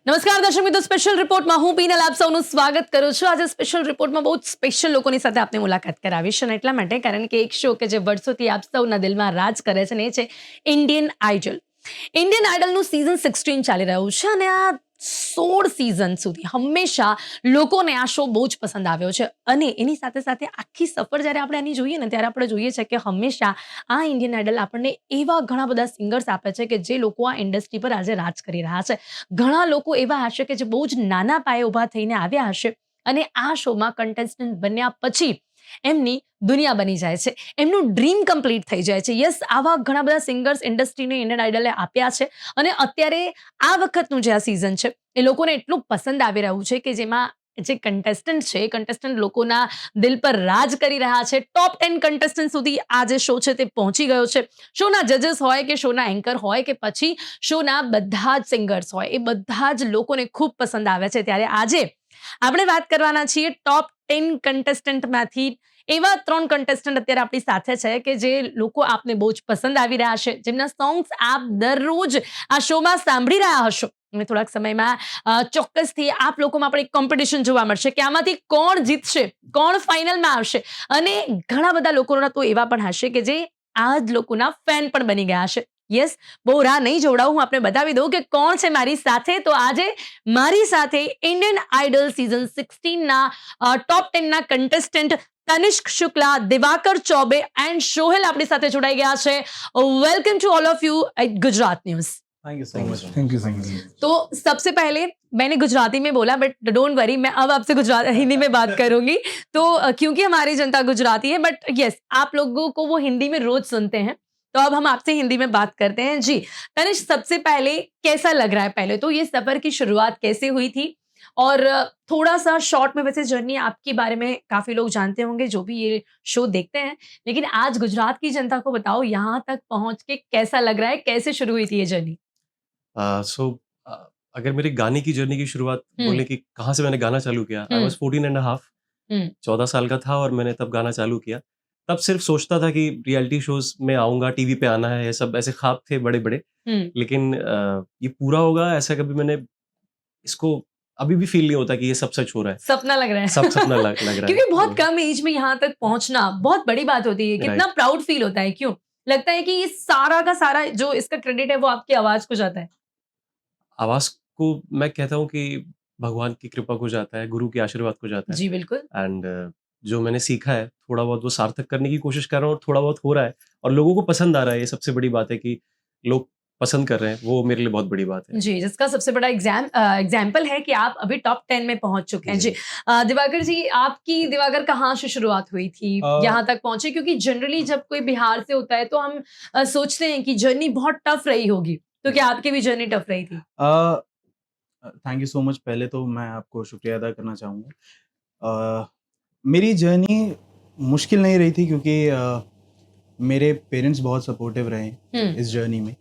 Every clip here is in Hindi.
નમસ્કાર દર્શક મિત્રો, સ્પેશિયલ રિપોર્ટમાં હું પીનલ આપ સૌનું સ્વાગત કરું છું. આજે સ્પેશિયલ રિપોર્ટમાં બહુ જ સ્પેશિયલ લોકોની સાથે આપને મુલાકાત કરાવીશ, અને એટલા માટે કારણ કે એક શો કે જે વર્ષોથી આપ સૌના દિલમાં રાજ કરે છે ને એ છે ઇન્ડિયન આઇડલ. ઇન્ડિયન આઇડલનું સિઝન 16 ચાલી રહ્યું છે અને આ 16 સિઝન સુધી હંમેશા લોકોને આ શો બહુ જ પસંદ આવ્યો છે. અને એની સાથે સાથે આખી સફર જ્યારે આપણે આની જોઈએ ને ત્યારે આપણે જોઈએ છે કે હંમેશા આ ઇન્ડિયન આઇડલ આપણને એવા ઘણા બધા સિંગર્સ આપે છે કે જે લોકો આ ઇન્ડસ્ટ્રી પર આજે રાજ કરી રહ્યા છે. ઘણા લોકો એવા હશે કે જે બહુ જ નાના પાયે ઊભા થઈને આવ્યા હશે અને આ શોમાં કન્ટેસ્ટન્ટ બન્યા પછી એમની દુનિયા બની જાય છે, એમનું ડ્રીમ કમ્પ્લીટ થઈ જાય છે. યસ, આવા ઘણા બધા સિંગર્સ ઇન્ડસ્ટ્રીને ઇન્ડિયન આઇડલે આપ્યા છે અને અત્યારે આ વખતનું જે આ સિઝન છે એ લોકોને એટલું પસંદ આવી રહ્યું છે કે જેમાં જે કન્ટેસ્ટન્ટ છે એ કન્ટેસ્ટન્ટ લોકોના દિલ પર રાજ કરી રહ્યા છે. ટોપ 10 કન્ટેસ્ટન્ટ સુધી આ જે શો છે તે પહોંચી ગયો છે. શોના જજીસ હોય કે શોના એન્કર હોય કે પછી શોના બધા જ સિંગર્સ હોય, એ બધા જ લોકોને ખૂબ પસંદ આવે છે. ત્યારે આજે આપણે વાત કરવાના છીએ ટોપ 10 કન્ટેસ્ટન્ટમાંથી. એવા 3 કન્ટેસ્ટન્ટ અત્યારે આપણી સાથે છે કે જે લોકો આપને બહુ જ પસંદ આવી રહ્યા છે, જેમના સોંગ્સ આપ દરરોજ આ શોમાં સાંભળી રહ્યા હશો. અને થોડાક સમયમાં ચોક્કસથી આપ લોકોમાં પણ એક કોમ્પિટિશન જોવા મળશે કે આમાંથી કોણ જીતશે, કોણ ફાઇનલમાં આવશે. અને ઘણા બધા લોકોના તો એવા પણ હશે કે જે આ જ લોકોના ફેન પણ બની ગયા હશે. યસ, બહુ રાહ નહીં જોવડાવું, હું આપને બતાવી દઉં કે કોણ છે મારી સાથે. તો આજે મારી સાથે ઇન્ડિયન આઇડલ સિઝન 16ના ટોપ 10ના કન્ટેસ્ટન્ટ તનિષ્ક શુક્લા, દિવાકર चौबे एंड सोहेल अपनी साथ जुड़ाई गया है. Welcome to all of you at Gujarat news. Thank you so much. Thank you so much. तो सबसे पहले मैंने गुजराती में बोला, बट डोंट वरी, मैं अब आपसे हिंदी में बात करूंगी. तो क्योंकि हमारी जनता गुजराती है, बट यस, आप लोगों को वो हिंदी में रोज सुनते हैं, तो अब हम आपसे हिंदी में बात करते हैं. जी तनिष्क, सबसे पहले कैसा लग रहा है? पहले तो ये सफर की शुरुआत कैसे हुई थी, और थोड़ा सा शॉर्ट में वैसे जर्नी आपके बारे में काफी लोग जानते होंगे जो भी ये शो देखते हैं, लेकिन आज गुजरात की जनता को बताओ यहाँ तक पहुंच के कैसा लग रहा है, कैसे शुरू हुई थी ये जर्नी? अगर मेरी गाने की जर्नी की शुरुआत बोले कि कहाँ से मैंने गाना चालू किया, आई वाज 14 एंड हाफ, 14 साल का था और मैंने तब गाना चालू किया. तब सिर्फ सोचता था कि रियलिटी शोज में आऊंगा, टीवी पे आना है, ये सब ऐसे ख्वाब थे बड़े बड़े. लेकिन ये पूरा होगा ऐसा कभी मैंने इसको अभी भी फील नहीं होता कि ये सब सच हो रहा है. सपना लग रहा है. सब सपना लग रहा है. क्योंकि बहुत कम एज में यहाँ तक पहुंचना बहुत बड़ी बात होती है. कितना प्राउड फील होता है. क्यों लगता है कि ये सारा का सारा जो इसका क्रेडिट है वो आपकी आवाज को जाता है? आवाज को मैं कहता हूँ कि भगवान की कृपा को जाता है, गुरु के आशीर्वाद को जाता है. जी बिल्कुल. एंड जो मैंने सीखा है थोड़ा बहुत वो सार्थक करने की कोशिश कर रहा हूँ, और थोड़ा बहुत हो रहा है और लोगों को पसंद आ रहा है. ये सबसे बड़ी बात है कि लोग पसंद कर रहे हैं, वो मेरे लिए बहुत बड़ी बात है. जी, जिसका सबसे बड़ा एग्जाम्पल है कि आप अभी टॉप 10 में पहुंच चुके हैं. जी दिवाकर जी, आपकी दिवाकर कहाँ से शुरुआत हुई थी यहाँ तक पहुंचे? क्योंकि जनरली जब कोई बिहार से होता है तो हम सोचते हैं कि जर्नी बहुत टफ रही होगी, तो क्या आपकी भी जर्नी टफ रही थी? Thank you so much. पहले तो मैं आपको शुक्रिया अदा करना चाहूँगा. मेरी जर्नी मुश्किल नहीं रही थी क्योंकि मेरे पेरेंट्स बहुत सपोर्टिव रहे इस जर्नी में.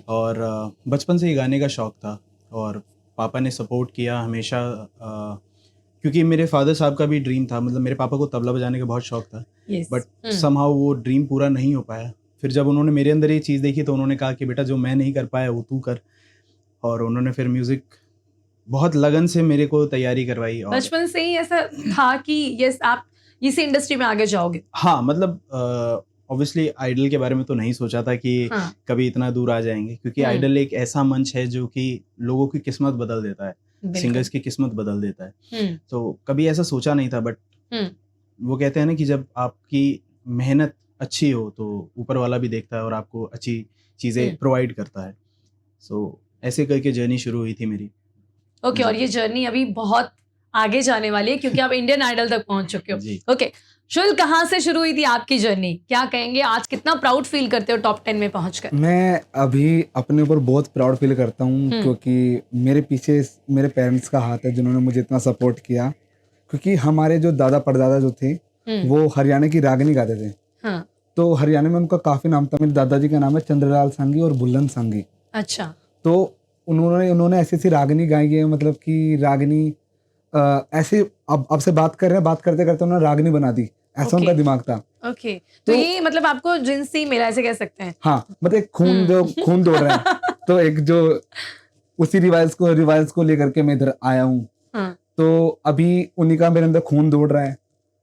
और बचपन से ही गाने का शौक था और पापा ने सपोर्ट किया हमेशा, क्योंकि मेरे फादर साहब का भी ड्रीम था. मतलब मेरे पापा को तबला बजाने का बहुत शौक था, बट समहाउ वो ड्रीम पूरा नहीं हो पाया. फिर जब उन्होंने मेरे अंदर ये चीज़ देखी तो उन्होंने कहा कि बेटा जो मैं नहीं कर पाया वो तू कर. और उन्होंने फिर म्यूज़िक बहुत लगन से मेरे को तैयारी करवाई. और बचपन से ही ऐसा था कि यस आप इस इंडस्ट्री में आगे जाओगे? हाँ, मतलब ऑब्वियसली आइडल के बारे में तो नहीं सोचा था कि कभी इतना दूर आ जाएंगे, क्योंकि आइडल एक ऐसा मंच है जो कि लोगों की किस्मत बदल देता है, सिंगर्स की किस्मत बदल देता है. तो कभी ऐसा सोचा नहीं था, बट वो कहते हैं ना कि जब आपकी मेहनत अच्छी हो तो ऊपर वाला भी देखता है और आपको अच्छी चीज़ें प्रोवाइड करता है. सो ऐसे करके जर्नी शुरू हुई थी मेरी. ओके, और ये जर्नी अभी बहुत आगे जाने वाली है क्योंकि आप इंडियन आइडल तक पहुंच चुके हो. ओके शुल, कहाँ से शुरू हुई थी आपकी जर्नी? क्या कहेंगे, आज कितना प्राउड फील करते हो टॉप 10 में पहुंचकर? मैं अभी अपने ऊपर बहुत प्राउड फील करता हूँ क्योंकि मेरे पीछे मेरे पेरेंट्स का हाथ है जिन्होंने मुझे इतना सपोर्ट किया. क्योंकि हमारे जो दादा परदादा जो थे वो हरियाणा की रागनी गाते थे. तो हरियाणा में उनका काफी नाम था. मेरे दादाजी का नाम है चंद्रलाल सांगी और बुल्लन सांगी. अच्छा. तो उन्होंने ऐसी ऐसी रागनी गाई है, मतलब कि रागनी ऐसे अब से बात कर रहे हैं, बात करते करते उन्होंने रागनी बना दी, ऐसा उनका दिमाग था. ओके, तो ये मतलब आपको जिनसी मेला ऐसे कह सकते हैं. हाँ, मतलब खून दौड़ रहा है तो एक जो उसी रिवाइज को लेकर के मैं इधर आया हूँ। हाँ, तो अभी उन्हीं का मेरे अंदर खून दौड़ रहा है।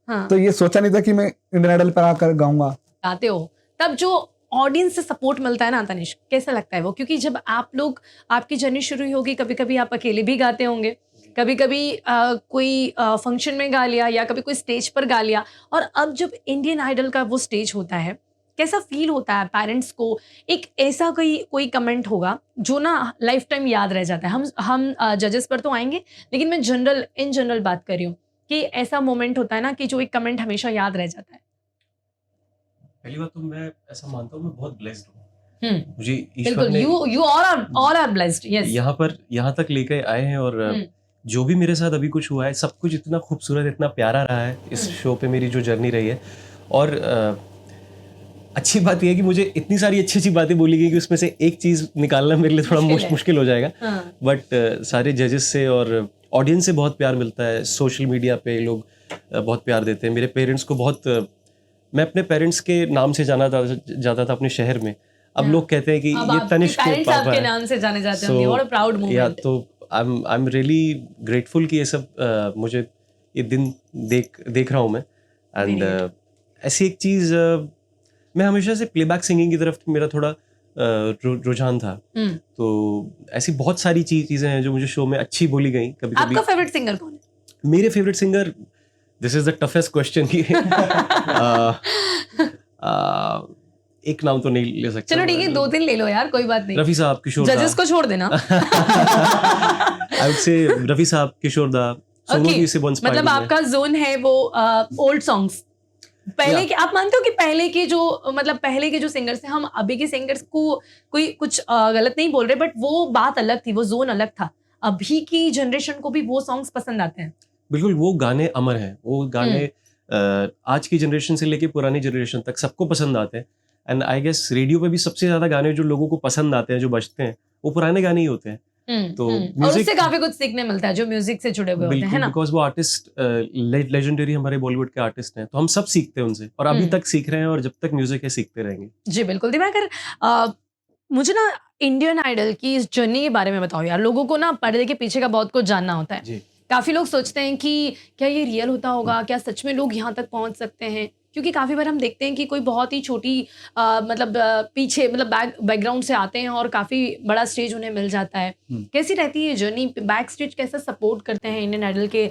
हाँ, तो ये सोचा नहीं था कि मैं इंडियन आइडल पर आकर गाऊंगा। गाते हो तब जो ऑडियंस से सपोर्ट मिलता है ना तनिष्क, कैसा लगता है वो? क्योंकि जब आप लोग, आपकी जर्नी शुरू हुई होगी, कभी कभी आप अकेले भी गाते होंगे, कभी कभी कोई फंक्शन में गा लिया या कभी कोई स्टेज पर गा लिया, और अब जब इंडियन आइडल का वो स्टेज होता है, कैसा फील होता है पेरेंट्स को? एक ऐसा कोई कमेंट होगा जो ना लाइफ टाइम याद रह जाता है। हम जजेस पर तो आएंगे, लेकिन मैं इन जनरल बात कर रही हूँ कि ऐसा मोमेंट होता है ना कि जो एक कमेंट हमेशा याद रह जाता है। पहली बात तो मैं ऐसा मानता हूँ मैं बहुत ब्लेस्ड हूँ। मुझे ईश्वर बिल्कुल, ने you all are blessed, yes। यहाँ तक लेकर आए हैं, और जो भी मेरे साथ अभी कुछ हुआ है, सब कुछ इतना खूबसूरत, इतना प्यारा रहा है इस शो पे, मेरी जो जर्नी रही है। और अच्छी बात यह है कि मुझे इतनी सारी अच्छी बातें बोली गई कि उसमें से एक चीज़ निकालना मेरे लिए थोड़ा मुश्किल हो जाएगा। बट सारे जजेस से और ऑडियंस से बहुत प्यार मिलता है। सोशल मीडिया पे लोग बहुत प्यार देते हैं। मेरे पेरेंट्स को बहुत, मैं अपने पेरेंट्स के नाम से जाना जाता था अपने शहर में। अब लोग कहते हैं कि ये तनिष्क के पापा के नाम से जाने जाते होंगे। What a proud moment. या तो आई एम रियली ग्रेटफुल कि ये सब मुझे ये दिन देख रहा हूँ मैं। एंड ऐसी एक चीज़, मैं हमेशा से प्लेबैक सिंगिंग की तरफ मेरा थोड़ा रुझान था। तो ऐसी बहुत सारी चीज़ें हैं जो मुझे शो में अच्छी बोली गई। कभी कभी आपका फेवरेट सिंगर कौन है? मेरे favourite singer, this is the toughest question की एक नाम तो नहीं ले सकता। चलो ठीक है, 2-3 ले लो यार, कोई बात नहीं। रफी साहब, किशोर दा। जजेस को छोड़ देना। आई वुड से रफी साहब, किशोर दा, सोनू जी से बहुत मतलब आपका जोन है वो ओल्ड सॉन्ग्स। पहले के, आप मानते हो कि पहले के जो सिंगर्स थे, हम अभी के सिंगर्स को कोई कुछ गलत नहीं बोल रहे, बट वो बात अलग थी, वो जोन अलग था। अभी की जनरेशन को भी वो सॉन्ग्स पसंद आते हैं। बिल्कुल, वो गाने अमर हैं। वो गाने आज की जनरेशन से लेके पुरानी जनरेशन तक सबको पसंद आते हैं। एंड आई गेस रेडियो पे भी सबसे ज्यादा गाने जो लोगों को पसंद आते हैं, जो बजते हैं, वो पुराने गाने ही होते हैं। तो और उससे काफी कुछ सीखने मिलता है जो म्यूजिक से जुड़े हुए होते हैं ना। बिकॉज वो आर्टिस्ट लेजेंडरी हमारे बॉलीवुड के आर्टिस्ट हैं, तो हम सब सीखते हैं उनसे, और अभी तक सीख रहे हैं, और जब तक म्यूजिक है सीखते रहेंगे। जी बिल्कुल। दिवाकर, मुझे ना इंडियन आइडल की इस जर्नी के बारे में बताओ यार। लोगों को ना पर्दे के पीछे का बहुत कुछ जानना होता है। जी। काफी लोग सोचते हैं कि क्या ये रियल होता होगा, क्या सच में लोग यहाँ तक पहुंच सकते हैं? क्योंकि काफी बार हम देखते हैं कि कोई बहुत ही छोटी पीछे बैकग्राउंड से आते हैं और काफी बड़ा स्टेज उन्हें मिल जाता है। कैसी रहती है ये जर्नी? बैक स्टेज कैसा सपोर्ट करते हैं इंडियन आइडल के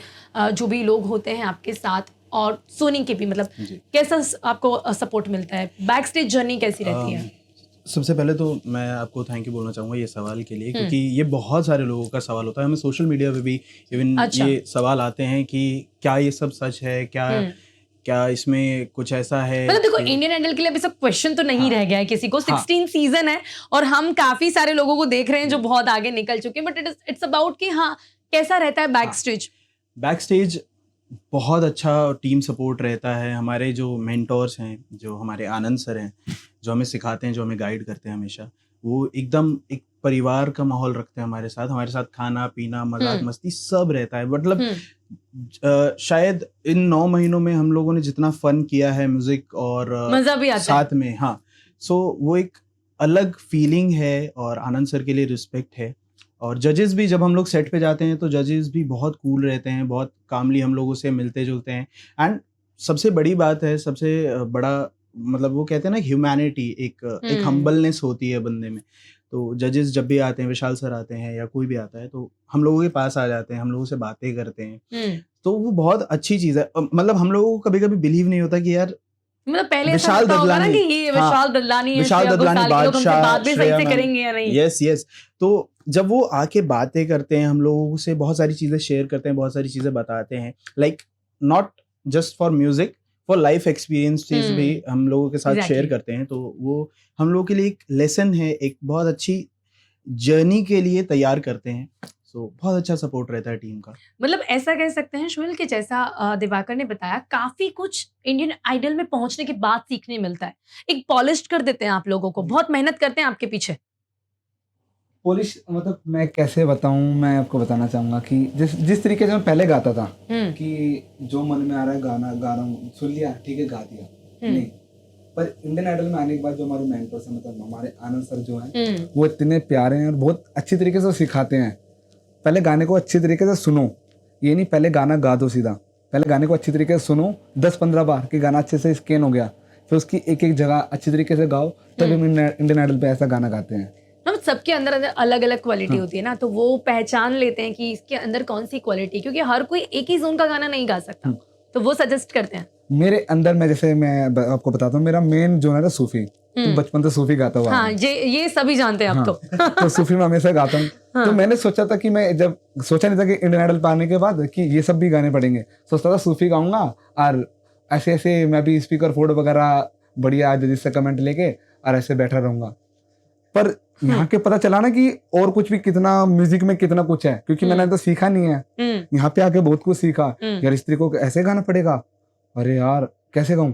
जो भी लोग होते हैं आपके साथ, और सोनी के भी, मतलब कैसा आपको सपोर्ट मिलता है? बैक स्टेज जर्नी कैसी रहती है? सबसे पहले तो मैं आपको थैंक यू बोलना चाहूँगा ये सवाल के लिए, क्योंकि ये बहुत सारे लोगों का सवाल होता है। हमें सोशल मीडिया पे भी इवन ये सवाल आते हैं कि क्या ये सब सच है, क्या इसमें कुछ ऐसा है। मतलब देखो, इंडियन आइडल के लिए अभी सब क्वेश्चन तो नहीं रह गया है किसी को। 16 सीजन है और हम काफी सारे लोगों को देख रहे हैं जो बहुत आगे निकल चुके हैं, बट इट्स अबाउट कि हाँ कैसा रहता है बैक स्टेज। बैक स्टेज बहुत अच्छा टीम सपोर्ट रहता है। हमारे जो मेंटोर्स हैं, जो हमारे आनंद सर हैं, जो हमें सिखाते हैं, जो हमें गाइड करते हैं हमेशा, वो एकदम एक परिवार का माहौल रखते हैं हमारे साथ खाना पीना, मजाक मस्ती सब रहता है। मतलब शायद इन 9 महीनों में हम लोगों ने जितना फन किया है म्यूजिक और मजा भी आता साथ में, हाँ, सो वो एक अलग फीलिंग है, और आनंद सर के लिए रिस्पेक्ट है। और जजेस भी, जब हम लोग सेट पे जाते हैं तो जजेस भी बहुत कूल रहते हैं, बहुत कामली हम लोगों से मिलते जुलते हैं। एंड सबसे बड़ी बात है, सबसे बड़ा मतलब वो कहते हैं ना ह्यूमैनिटी, एक हम्बलनेस होती है बंदे में। तो जजेस जब भी आते हैं, विशाल सर आते हैं या कोई भी आता है, तो हम लोगों के पास आ जाते हैं, हम लोगों से बातें करते हैं। तो वो बहुत अच्छी चीज़ है। मतलब हम लोगों को कभी कभी बिलीव नहीं होता कि यार, मतलब पहले विशाल ददलानी, विशाल ददलानी बात भी सही से करेंगे या नहीं। यस। तो जब वो आके बातें करते हैं, हम लोगों से बहुत सारी चीजें शेयर करते हैं, बहुत सारी चीजें बताते हैं, like not just for music, for life experiences भी हम लोगों के साथ शेयर करते हैं। तो वो हम लोगों के लिए एक लेसन है, एक बहुत अच्छी जर्नी के लिए तैयार करते हैं। बहुत अच्छा सपोर्ट रहता है टीम का। मतलब ऐसा कह सकते हैं शुएल कि जैसा दिवाकर ने बताया, काफी कुछ इंडियन आइडल में पहुंचने के बाद सीखने मिलता है। एक पॉलिश कर देते हैं आप लोगों को, बहुत मेहनत करते हैं आपके पीछे। पॉलिश मतलब मैं कैसे बताऊं, मैं आपको बताना चाहूंगा कि जिस तरीके से मैं पहले गाता था कि जो मन में आ रहा है गाना गा रहा हूँ, सुन लिया ठीक है गा दिया, नहीं, पर इंडियन आइडल में आने के बाद जो हमारे मेंटर्स हैं, मतलब हमारे आनंद सर जो हैं, वो इतने प्यारे हैं और बहुत अच्छी तरीके से सिखाते हैं। पहले गाने को अच्छी तरीके से सुनो, ये नहीं पहले गाना गा दो सीधा, पहले गाने को अच्छी तरीके से सुनो 10-15 बार कि गाना अच्छे से स्कैन हो गया, फिर उसकी एक एक जगह अच्छी तरीके से गाओ, तभी हम इंडियन आइडल पे ऐसा गाना गाते हैं। हम सबके अंदर अंदर अलग अलग क्वालिटी होती है ना, तो वो पहचान लेते हैं कि इसके अंदर कौन सी क्वालिटी, क्योंकि हर कोई एक ही जोन का गाना नहीं गा सकता, तो वो सजेस्ट करते हैं। मेरे अंदर मैं आपको बताता हूँ, मेरा मेन जोनर है सूफी। तो बचपन से सूफी गाता हुआ हाँ, ये सभी जानते हैं अब तो। तो सूफी में हमेशा गाता हूँ। तो मैंने सोचा था कि मैं जब सोचा नहीं था कि इंडियन आइडल पाने के बाद कि ये सब भी गाने पड़ेंगे, सोचता था सूफी गाऊंगा और ऐसे ऐसे मैं भी स्पीकर फोर्ड वगैरह बढ़िया जजिस से कमेंट लेके और ऐसे बैठा रहूंगा। पर यहाँ के पता चला ना कि और कुछ भी, कितना म्यूजिक में कितना कुछ है, क्योंकि मैंने तो सीखा नहीं है। यहाँ पे आके बहुत कुछ सीखा। यार इस तरीके को ऐसे गाना पड़ेगा, अरे यार कैसे गाऊं,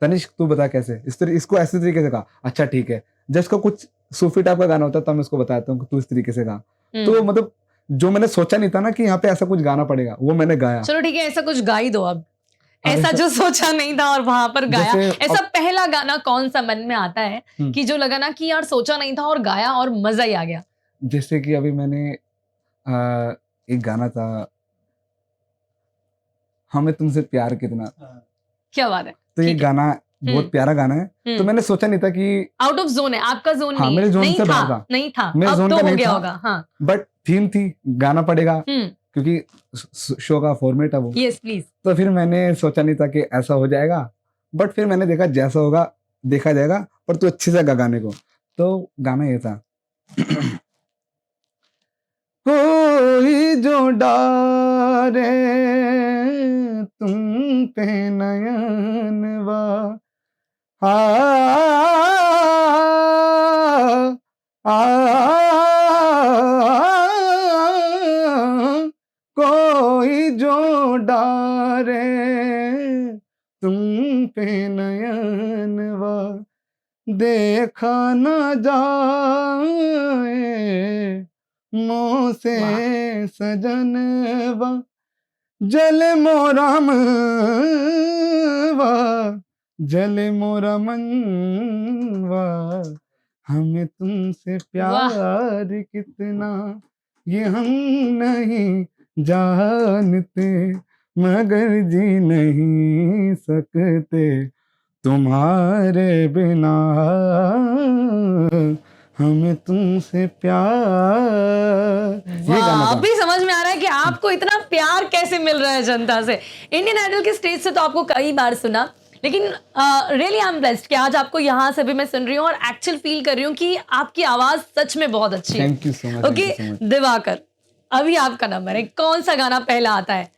तनिष्क तू बता कैसे, इसको ऐसे तरीके से गा, अच्छा ठीक है। जब इसका कुछ सूफी टाइप का गाना होता है तो मैं उसको बताता हूँ कि तू इस तरीके से गा। तो मतलब जो मैंने सोचा नहीं था ना कि यहाँ पे ऐसा कुछ गाना पड़ेगा, वो मैंने गाया। चलो ठीक है, ऐसा कुछ गा ही दो अब, ऐसा जो सोचा नहीं था और वहां पर गाया। ऐसा पहला गाना कौन सा मन में आता है कि जो लगा ना कि यार सोचा नहीं था और गाया और मजा ही आ गया? जैसे कि अभी मैंने एक गाना था, हमें तुमसे प्यार कितना। क्या बात है। तो ये गाना बहुत प्यारा गाना है। तो मैंने सोचा नहीं था कि आउट ऑफ जोन है, आपका जोन हाँ, नहीं, मेरे जोन नहीं से था, बाहर था। नहीं था, मेरे अब जोन तो का हो नहीं गया था। होगा। हाँ, बट थीम थी, गाना पड़ेगा, क्योंकि शो का फॉर्मेट है वो। Yes please. तो फिर मैंने सोचा नहीं था कि ऐसा हो जाएगा, बट फिर मैंने देखा जैसा होगा देखा जाएगा, पर तू अच्छे से गा गाने को। तो गाना ये था कोई जो डारे तुम पे नयनवा, कोई जो डारे तुम पे नयनवा, देखा न जाए मुँह से सजनवा, जल मोरा मनवा, जल मोरा मनवा, हमें तुमसे प्यार कितना ये हम नहीं जानते, मगर जी नहीं सकते तुम्हारे बिना, हमें तुमसे प्यार। ये गाना था। अभी समझ में आ रहा है कि आपको इतना प्यार कैसे मिल रहा है जनता से। इंडियन आइडल के स्टेज से तो आपको कई बार सुना, लेकिन रियली आई एम ब्लेस्ड कि आज आपको यहाँ से भी मैं सुन रही हूँ और एक्चुअल फील कर रही हूँ कि आपकी आवाज सच में बहुत अच्छी है। Thank you so much. Okay Diwakar, अभी आपका नंबर है, कौन सा गाना पहला आता है?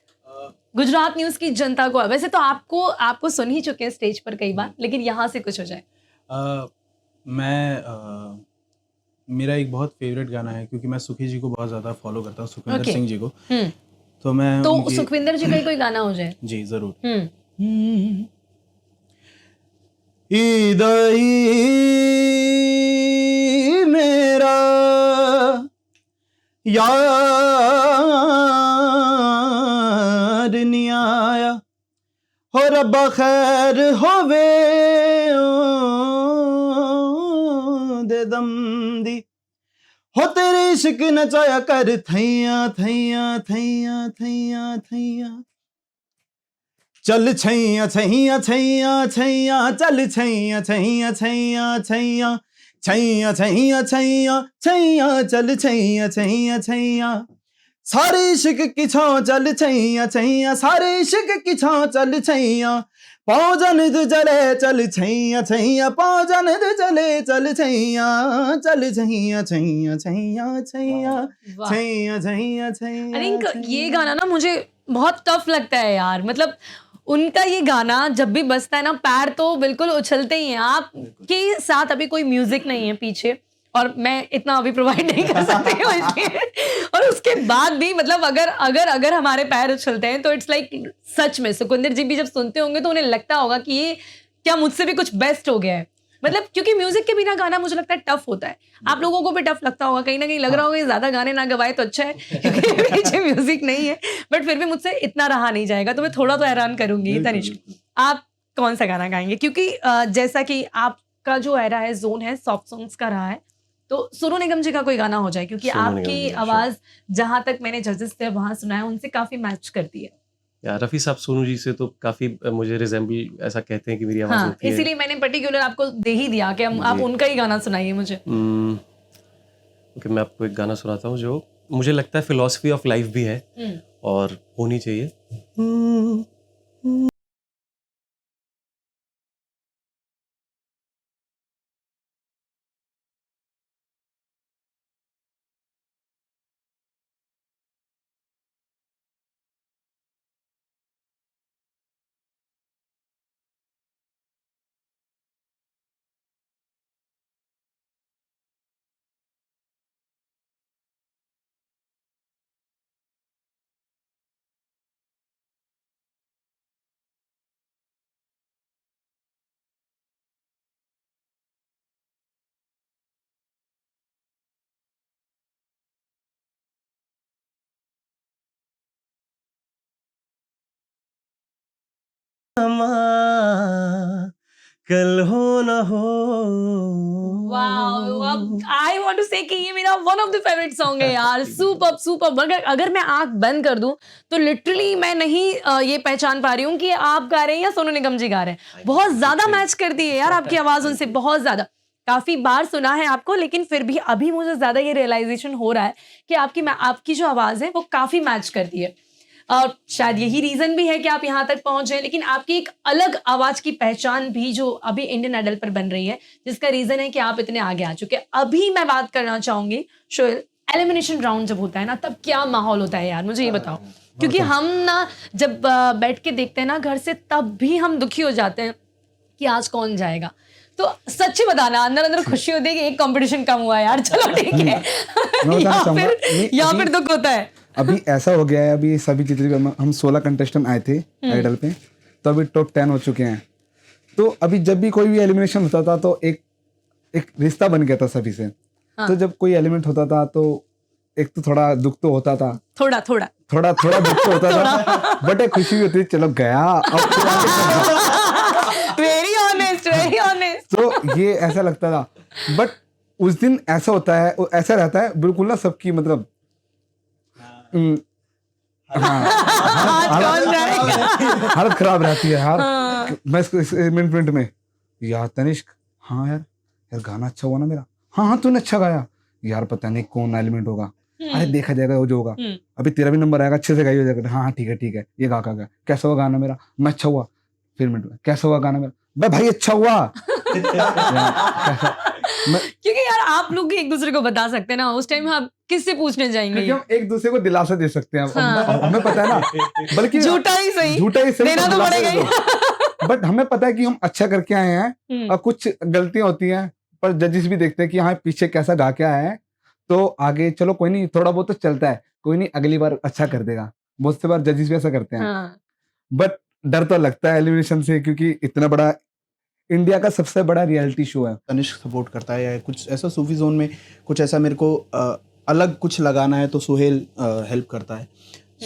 गुजरात न्यूज की जनता को, वैसे तो आपको सुन ही चुके हैं स्टेज पर कई बार, लेकिन यहाँ से कुछ हो जाए। मेरा एक बहुत फेवरेट गाना है, क्योंकि मैं सुखी जी को बहुत ज़्यादा फॉलो करता हूँ, सुखविंदर Okay. सिंह जी को। तो सुखविंदर जी का ही कोई गाना हो जाए। जी ज़रूर। ईदई मेरा यार नहीं आया, हो रब्बा खैर होवे दे दम दी, हो तेरे इश्क नचाया कर थैया थैया थैया थैया थैया, चल छैया छैया छैया छैया, चल छैया छैया छैया छैया, छैया छैया छैया छैया, चल छैया छैया छैया, सारे इश्क की छाँव चल छैया छैया, सारे इश्क की छाँव चल छैया, पाँव जन तू चले चल छैया छैया, पाँव जन तू चले चल छैया, चल छैया छैया छैया छैया, छैया छैया छैया। आई थिंक ये गाना ना मुझे बहुत टफ लगता है यार, मतलब उनका ये गाना जब भी बजता है ना, पैर तो बिल्कुल उछलते ही हैं। आपके साथ अभी कोई म्यूजिक नहीं है पीछे, और मैं इतना अभी प्रोवाइड नहीं कर सकती हूँ इसलिए, और उसके बाद भी मतलब अगर हमारे पैर उछलते हैं तो इट्स लाइक सच में सुखविंदर जी भी जब सुनते होंगे तो उन्हें लगता होगा कि ये क्या मुझसे भी कुछ बेस्ट हो गया है, मतलब क्योंकि म्यूजिक के बिना गाना मुझे लगता है टफ होता है। आप लोगों को भी टफ लगता होगा, कहीं ना कहीं लग रहा होगा ज्यादा गाने ना गवाए तो अच्छा है क्योंकि पीछे म्यूजिक नहीं है, बट फिर भी मुझसे इतना रहा नहीं जाएगा, तो मैं थोड़ा तो हैरान करूंगी। तनिष्क, आप कौन सा गाना गाएंगे? क्योंकि जैसा कि आपका जो एरा है, जोन है, सॉफ्ट सॉन्ग्स का रहा है, तो सोनू निगम जी का कोई गाना हो जाए, क्योंकि सोनू निगम आपकी जी का, आवाज जहां तक मैंने जजेस से वहां सुना है उनसे काफी मैच करती है। या रफ़ी साहब सोनू जी से तो काफ़ी मुझे रिज़ेम्बल ऐसा कहते हैं कि मेरी आवाज़ हाँ, होती है। इसीलिए मैंने पर्टिकुलर आपको दे ही दिया कि आप जी। उनका ही गाना सुनाइए मुझे। ओके, मैं आपको एक गाना सुनाता हूँ जो मुझे लगता है फिलॉसफी ऑफ लाइफ भी है और होनी चाहिए। कल हो न हो। आई वांट टू से कि ये मेरा one of the favourite song है यार। Super super. अगर मैं आंख बंद कर दूं तो लिटरली मैं नहीं ये पहचान पा रही हूँ कि आप गा रहे हैं या सोनू निगम जी गा रहे हैं। बहुत ज्यादा मैच करती है यार आपकी आवाज उनसे, बहुत ज्यादा। काफी बार सुना है आपको, लेकिन फिर भी अभी मुझे ज्यादा ये रियलाइजेशन हो रहा है कि आपकी जो आवाज है वो काफी मैच करती है। और शायद यही रीजन भी है कि आप यहाँ तक पहुंच गए, लेकिन आपकी एक अलग आवाज की पहचान भी जो अभी इंडियन आइडल पर बन रही है, जिसका रीजन है कि आप इतने आगे आ चुके हैं। अभी मैं बात करना चाहूंगी शोएल, एलिमिनेशन राउंड जब होता है ना, तब क्या माहौल होता है यार, मुझे ये बताओ। क्योंकि हम ना जब बैठ के देखते हैं ना घर से, तब भी हम दुखी हो जाते हैं कि आज कौन जाएगा। तो सच्ची बताना, अंदर अंदर खुशी होती है कि एक कंपटीशन कम हुआ यार, चलो ठीक है, या फिर दुख होता है? अभी ऐसा हो गया है, अभी सभी जितने भी हम 16 कंटेस्टेंट आए थे आइडल पे, तो अभी टॉप 10 हो चुके हैं। तो अभी जब भी कोई भी एलिमिनेशन होता था तो एक रिश्ता बन गया था सभी से। तो जब कोई एलिमेंट होता था तो एक तो थोड़ा दुख तो होता था, थोड़ा दुख तो होता था, बट एक खुशी भी होती थी, चलो गया वेरी ऑनेस्ट। तो ये ऐसा लगता था। बट उस दिन ऐसा होता है, ऐसा रहता है बिल्कुल ना, सबकी मतलब हालत खराब रहती है यार। मैं इस मिनट में यार तनिष्क, हाँ यार गाना अच्छा हुआ ना मेरा, हाँ तूने अच्छा गाया यार, पता नहीं कौन एलिमेंट होगा, अरे देखा जाएगा वो जो होगा, अभी तेरा भी नंबर आएगा, अच्छे से गाई हो जाएगा, हाँ ठीक है, ये गा गया, कैसा हुआ गाना मेरा, मैं अच्छा हुआ, फिर मिनट में कैसा हुआ गाना मेरा, भाई अच्छा हुआ। क्योंकि यार आप लोग एक दूसरे को बता सकते हैं ना, उस टाइम हम किससे पूछने जाएंगे? हम एक दूसरे को दिलासा दे सकते हैं, हमें पता है ना, बल्कि झूठा ही सही देना तो पड़ेगा ही। बट हमें पता है कि हम अच्छा करके आए हैं, और कुछ गलतियां होती हैं, पर जजेस भी देखते हैं कि हाँ पीछे कैसा गा के आया है, तो आगे चलो कोई नहीं, थोड़ा बहुत तो चलता है, कोई नहीं अगली बार अच्छा कर देगा। बहुत से बार जजेस भी ऐसा करते हैं। बट डर तो लगता है एलिमिनेशन से, क्योंकि इतना बड़ा इंडिया का सबसे बड़ा रियलिटी शो है। तनिष्क सपोर्ट करता है, या कुछ ऐसा सूफी जोन में कुछ ऐसा मेरे को अलग कुछ लगाना है तो सुहेल हेल्प करता है।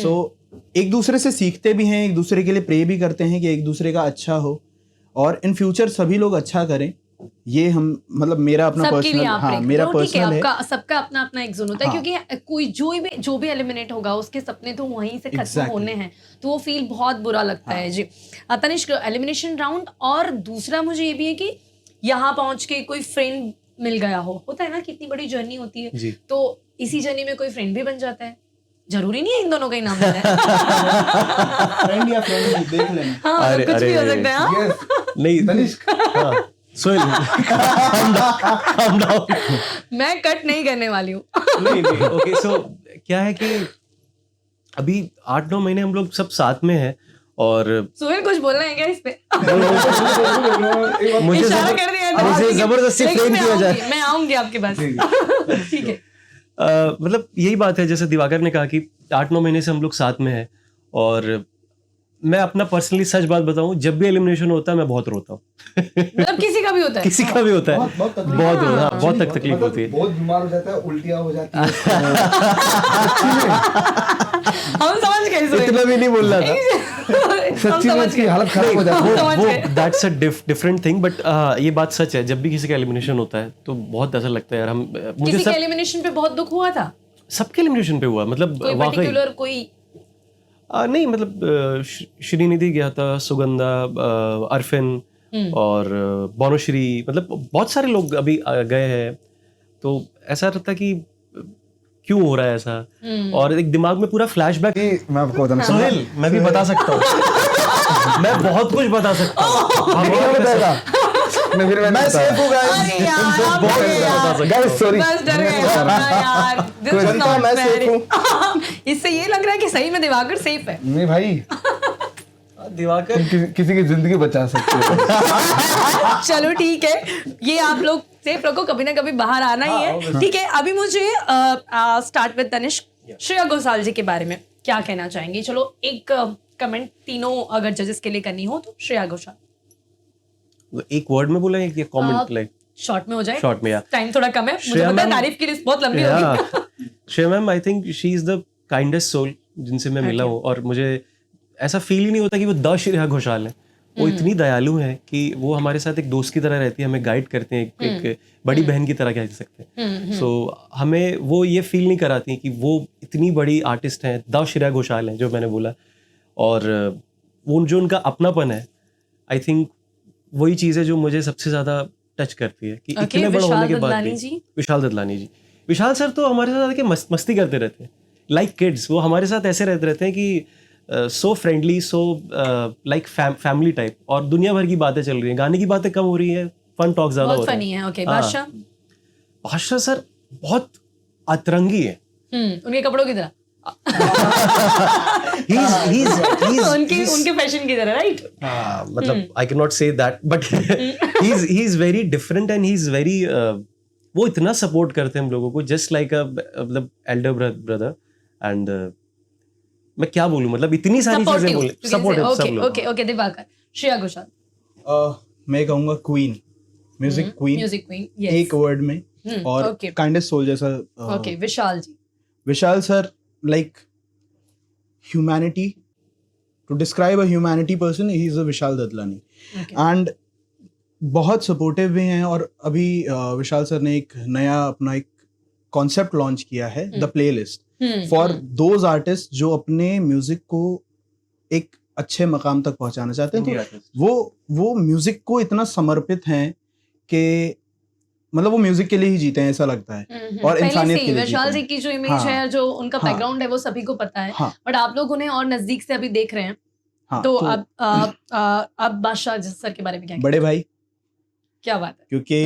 सो एक दूसरे से सीखते भी हैं, एक दूसरे के लिए प्रे भी करते हैं कि एक दूसरे का अच्छा हो, और इन फ्यूचर सभी लोग अच्छा करें। ये हम मतलब मेरा अपना पर्सनल, हाँ मेरा पर्सनल है, आपका सबका अपना अपना एक जोन होता है। क्योंकि कोई जो भी एलिमिनेट होगा उसके सपने तो वहीं से खत्म होने हैं, तो वो फील बहुत बुरा लगता है जी। तनिष्क, एलिमिनेशन राउंड, और दूसरा मुझे ये भी है कि यहाँ पहुंच के कोई फ्रेंड मिल गया होता है ना, कितनी बड़ी जर्नी होती है, तो इसी जर्नी में कोई फ्रेंड भी बन जाता है, जरूरी नहीं है इन दोनों का ही नाम लेना है। फ्रेंड या फ्रेंड देख लेना, हाँ, कुछ भी हो सकता है। नहीं तनिष्क, सोहेल मैं कट नहीं करने वाली हूँ। नहीं ओके। सो क्या है कि अभी 8-9 महीने हम लोग सब साथ में हैं, और सोहेल कुछ बोलना है क्या इस पे? मुझे इशारा कर दिया है, मुझे जबरदस्ती फ्रेम किया जाए। मैं आऊंगी आपके पास। ठीक है। मतलब यही बात है, जैसे दिवाकर ने कहा कि 8-9 महीने से हम लोग साथ में हैं, और मैं अपना पर्सनली सच बात बताऊं, जब भी एलिमिनेशन होता है मैं बहुत रोता हूँ। मतलब किसी का भी होता है, किसी का भी होता है, बहुत तकलीफ होती है, बहुत बीमार हो जाता है, उल्टियां हो जाती है। हम समझ गए, इतना भी नहीं बोल रहा था। सच्ची में इसकी हालत खराब हो जाती है। समझ वो गए। That's a different thing, but ये बात सच है, जब भी किसी का एलिमिनेशन होता है तो बहुत ऐसा लगता है यार, हम मुझे किसी के सब एलिमिनेशन पे बहुत दुख हुआ था? सबके एलिमिनेशन पे हुआ, मतलब कोई वाकई पर्टिकुलर कोई? नहीं, मतलब श्रीनिधि गया था, सुगंधा, अरफिन और बोनोश्री, मतलब बहुत सारे लोग अभी गए हैं, तो ऐसा रहता कि क्यों हो रहा है ऐसा, और एक दिमाग में पूरा फ्लैशबैक। मैं आपको बताना सोहेल, मैं भी बता सकता हूँ, मैं बहुत कुछ बता सकता हूँ। क्या बताएगा? मैं सेफ हूँ अरे यार, बहुत अरे कुछ बता यार, सकता हूँ। Guys, sorry. बस डर गए यार, this is जनता, not मैं fair. safe हूँ। इससे ये लग रहा है कि सही में दिवाकर सेफ है। नहीं भाई, दिवाकर किसी की जिंदगी बचा सकते हो। चलो ठीक है, ये आप लोग सेफ रखो, कभी ना कभी बाहर आना ही है। ठीक है, अभी मुझे स्टार्ट विद तनिष्क, श्रेया घोषाल जी के बारे में क्या कहना चाहेंगी? चलो एक कमेंट तीनों अगर जजेस के लिए करनी हो तो श्रेया घोषाल। एक वर्ड में बोला है कि कमेंट लाइक शॉर्ट में हो जाए, शॉर्ट में, या टाइम थोड़ा कम है, मुझे श्रेया पता है मैम- तारीफ की लिस्ट बहुत लंबी होगी। Shreya ma'am, I think she is the kindest soul जिनसे मैं मिला हूँ, और मुझे ऐसा फील ही नहीं होता कि वो द श्रेया घोषाल है। वो इतनी दयालु है कि वो हमारे साथ एक दोस्त की तरह रहती है, हमें गाइड करते हैं, एक बड़ी बहन की तरह कह सकते हैं। सो हमें वो ये फील नहीं कराती कि वो इतनी बड़ी आर्टिस्ट हैं, द श्रेया घोषाल हैं जो मैंने बोला, और वो जो उनका अपनापन है, आई थिंक वही चीज़ है जो मुझे सबसे ज़्यादा टच करती है कि इतने बड़े होने के बाद भी। विशाल ददलानी जी, विशाल सर तो हमारे साथ आके मस्ती करते रहते हैं, लाइक किड्स। वो हमारे साथ ऐसे रहते हैं कि सो friendly, so like family type, और दुनिया भर की बातें चल रही हैं, गाने की बातें कम हो रही है, फन टॉक ज्यादा हो बहुत रहा फनी है। ओके, हाँ। बादशाह? बादशाह सर बहुत अतरंगी है। उनके कपड़ों की तरह, उनके फैशन की तरह, राइट? मतलब I can not say that, but he is very different and he is very, वो इतना सपोर्ट करते हैं हम लोगों को, जस्ट लाइक अ मतलब एल्डर ब्रदर। एंड मैं क्या बोलूं, मतलब इतनी सारी चीजें बोले, सपोर्टिव सब लोग। Okay okay, Diwakar, Shreya Ghoshal. मैं कहूँगा queen, music queen, music queen, एक वर्ड में, और okay. काइंडेस्ट सोल जैसा। Okay, Vishal ji. Vishal sir, like humanity, to describe a humanity person, he is a Vishal Dadlani. And बहुत सपोर्टिव भी हैं, और अभी विशाल सर ने एक नया अपना एक कॉन्सेप्ट लॉन्च किया है, the playlist, for those artist जो अपने म्यूजिक को एक अच्छे मकाम तक पहुंचाना चाहते हैं। तो वो म्यूजिक को इतना समर्पित हैं कि मतलब वो म्यूजिक के लिए ही जीते हैं, ऐसा लगता है, और पहले इंसानियत से के लिए विशाल जीते जी हैं। की जो इमेज हाँ, है, जो उनका हाँ, बैकग्राउंड है, वो सभी को पता है, हाँ, बट आप लोग उन्हें और नजदीक से अभी देख रहे हैं। हाँ, तो अब बादशाह सर के बारे में क्या बड़े भाई, क्या बात है? क्योंकि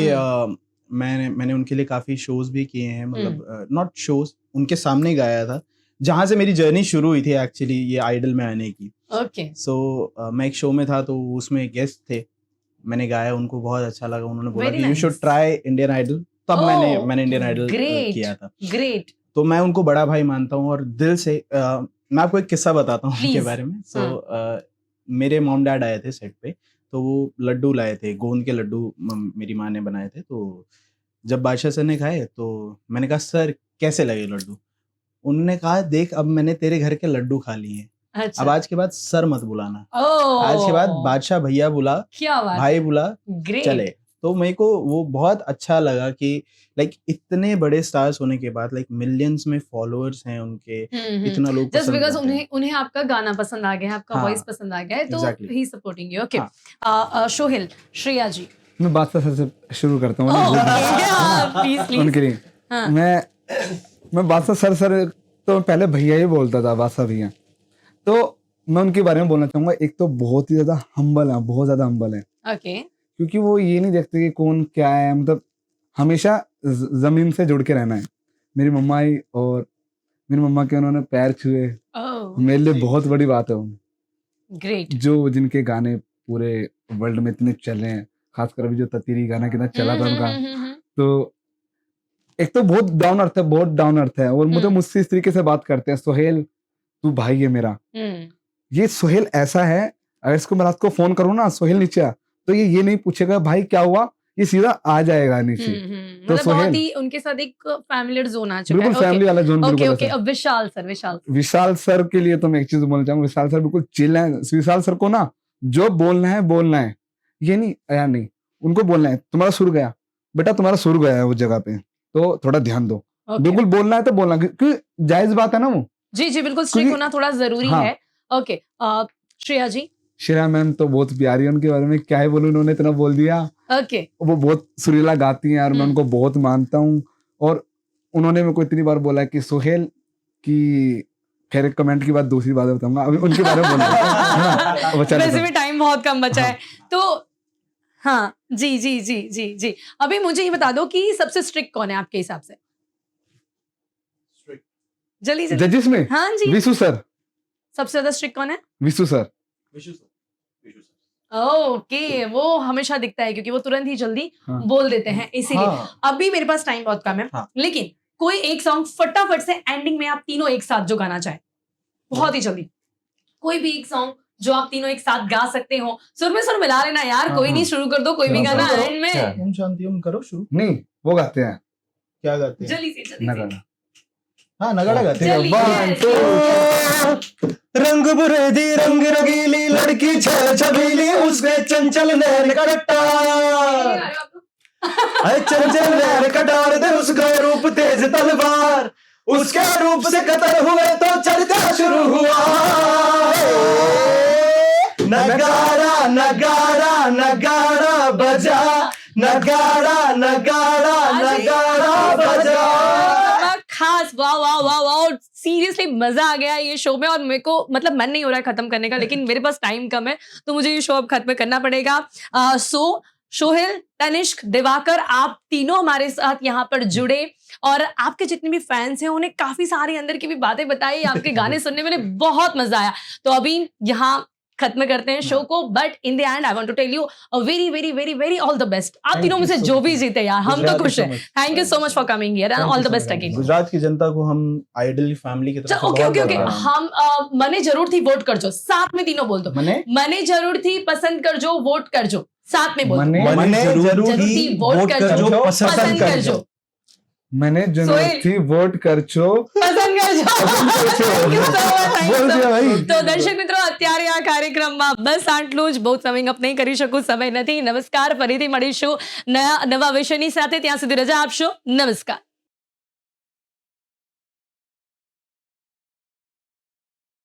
मैंने उनके लिए काफी शोज भी किए हैं, मतलब नॉट शोज, उनके सामने गाया था, जहां से मेरी जर्नी शुरू हुई थी एक्चुअली ये आइडल में आने की। ओके, सो मैं एक शो में था, तो उसमें गेस्ट थे, मैंने गाया, उनको बहुत अच्छा लगा, उन्होंने बोला Very कि you nice. Should try Indian Idol, तब मैंने इंडियन आइडल great. किया था। ग्रेट। तो मैं उनको बड़ा भाई मानता हूँ, और दिल से मैं आपको एक किस्सा बताता हूँ उनके Please. बारे में। सो मेरे मॉम डैड आए थे सेट पे, तो वो लड्डू लाए थे, गोंद के लड्डू मेरी माँ ने बनाए थे। तो जब बादशाह सर ने खाए तो मैंने कहा, सर कैसे लगे लड्डू? उन्होंने कहा, देख अब मैंने तेरे घर के लड्डू खा लिए हैं, अच्छा, अब आज के बाद सर मत बुलाना, ओह, आज के बाद बादशाह भैया बुला, क्या बात भाई बुला, ग्रेट। चले। तो मेरे को वो बहुत अच्छा लगा कि लाइक इतने बड़े स्टार्स होने के बाद, लाइक मिलियंस में फॉलोअर्स हैं उनके, इतना लोग जस्ट पसंद बिकॉज करते हैं। उन्हें आपका गाना पसंद आ गया है, आपका हाँ, वॉइस पसंद आ गया है, तो exactly. He supporting you. Okay, हाँ। सोहेल, श्रेया जी। मैं बादशाह सर से शुरू करता हूँ प्लीज प्लीज। उनके लिए। हाँ। मैं बादशाह सर तो मैं पहले भैया ही बोलता था, बादशाह भैया। तो मैं उनके बारे में बोलना चाहूंगा, एक तो बहुत ही ज्यादा हम्बल है, बहुत ज्यादा हम्बल है, ओके, क्योंकि वो ये नहीं देखते कि कौन क्या है, मतलब हमेशा जमीन से जुड़ के रहना है। मेरी मम्मा आई और मेरी मम्मा के उन्होंने पैर छुए, मेरे लिए बहुत बड़ी बात है। ग्रेट। जो जिनके गाने पूरे वर्ल्ड में इतने चले हैं, खासकर अभी जो ततीरी गाना कितना चला था उनका, तो एक तो बहुत डाउन अर्थ है, बहुत डाउन अर्थ है, और मुझसे इस तरीके से बात करते हैं, सोहेल तू भाई है मेरा। ये सोहेल ऐसा है, अगर इसको मैं रात को फोन करूँ ना, सोहेल नीचे आ, तो ये नहीं पूछेगा भाई क्या हुआ, ये सीधा आ जाएगा नीचे। तो मतलब बहुत सोहेल ही उनके साथ एक फैमिलियर जोन आ चुका बिल्कुल है। फैमिली वाला जोन ओके बिल्कुल ओके ऐसा है। अब विशाल सर, विशाल विशाल सर के लिए तो मैं एक चीज बोलना चाहूंगा, विशाल सर बिल्कुल चिल है। विशाल सर को ना जो बोलना है ये नहीं यार, नहीं उनको बोलना है तुम्हारा सुर गया बेटा, तुम्हारा सुर गया है उस जगह पे, तो थोड़ा ध्यान दो। ओके बिल्कुल बोलना है तो बोलना, क्योंकि जायज बात है ना वो। जी जी बिल्कुल स्ट्रिक्ट क्योंकि- होना थोड़ा जरूरी हाँ। है। ओके श्रेया जी। श्रेया मैम तो बहुत प्यारी है, उनके बारे में क्या ही बोलूं, उन्होंने इतना बोल दिया। ओके वो बहुत सुरीला गाती हैं और मैं उनको बहुत मानता हूँ। और उन्होंने मेरे को इतनी बार बोला है कि सोहेल की, खैर कमेंट की बात दूसरी बात बताऊंगा, अभी उनके बारे में बोलना बचा वैसे भी टाइम बहुत कम बचा है तो हाँ जी जी जी जी जी। अभी मुझे ये बता दो कि सबसे स्ट्रिक्ट कौन है आपके हिसाब से? जल्दी जल्दी। जजेस में हाँ जी विशु सर, सबसे ज्यादा स्ट्रिक्ट कौन है? विशु सर। ओके वो हमेशा दिखता है क्योंकि वो तुरंत ही जल्दी हाँ। बोल देते हैं इसीलिए। हाँ, अभी मेरे पास टाइम बहुत कम है हाँ। लेकिन कोई एक सॉन्ग फटाफट से एंडिंग में आप तीनों एक साथ जो गाना चाहे, बहुत ही जल्दी कोई भी एक सॉन्ग जो आप तीनों एक साथ गा सकते हो। सुर में सुर मिला लेना यार, हाँ, कोई नहीं, हाँ। शुरू कर दो कोई भी हाँ, गाना करो, एंड में। क्या? ओम शांति ओम करो शुरू। नहीं वो गाते हैं क्या गाते हैं? जल्दी से जल्दी से। नगाड़ा। हाँ, नगाड़ा गाते हैं। जल्दी, One, yes, two, yes. रंग बुरेदी रंग रंगीली लड़की छबीली उसने चंचल नैन का रट्टा, अरे चंचल नैन का डाल दे उसका रूप तेज तलवार, उसके रूप से कतर हुए तो चर्चा शुरू हुआ। नगाड़ा नगाड़ा नगाड़ा बजा, नगाड़ा नगाड़ा नगाड़ा बजा। खास वाह वाह वाह वाह, सीरियसली मजा आ गया ये शो में। और मेरे को मतलब मन नहीं हो रहा है खत्म करने का, लेकिन मेरे पास टाइम कम है तो मुझे ये शो अब खत्म करना पड़ेगा। सो सोहेल, तनिष्क, दिवाकर, आप तीनों हमारे साथ यहाँ पर जुड़े और आपके जितने भी फैंस हैं उन्हें काफी सारी अंदर की भी बातें बताई, आपके गाने सुनने में बहुत मजा आया। तो अभी यहाँ खत्म करते हैं शो को, but in the end I want to tell you a very very very very all the best. आप Thank तीनों में you से so जो much. भी जीते यार, हम तो Thank you खुश so हैं। much. Thank you so much for coming here and all the best again. Gujarat की जनता को हम आइडल फैमिली की तरफ से ओके बहुत ओके ओके, बधाई हैं। हम मने जरूर थी वोट कर जो, साथ में तीनों बोल दो। मने मने जरूर थी पसंद कर जो, वोट कर जो, साथ में बोल दो। मने मने जरूर जरूर थी वोट कर जो, पसंद कर जो, मैंने सोहेल। जरूरत थी वोट कर छो। પસંદ કરજો. Thank you so much, thank you બોલ so દે much. ભાઈ. તો દર્શક મિત્રો અત્યારે આ કાર્યક્રમમાં બસ આટલું જ. બહુ સમય અપ નહીં કરી શકું, સમય નથી. નમસ્કાર, ફરીથી મળીશું નવા વિષયની સાથે. ત્યાં સુધી રજા આપશો. નમસ્કાર.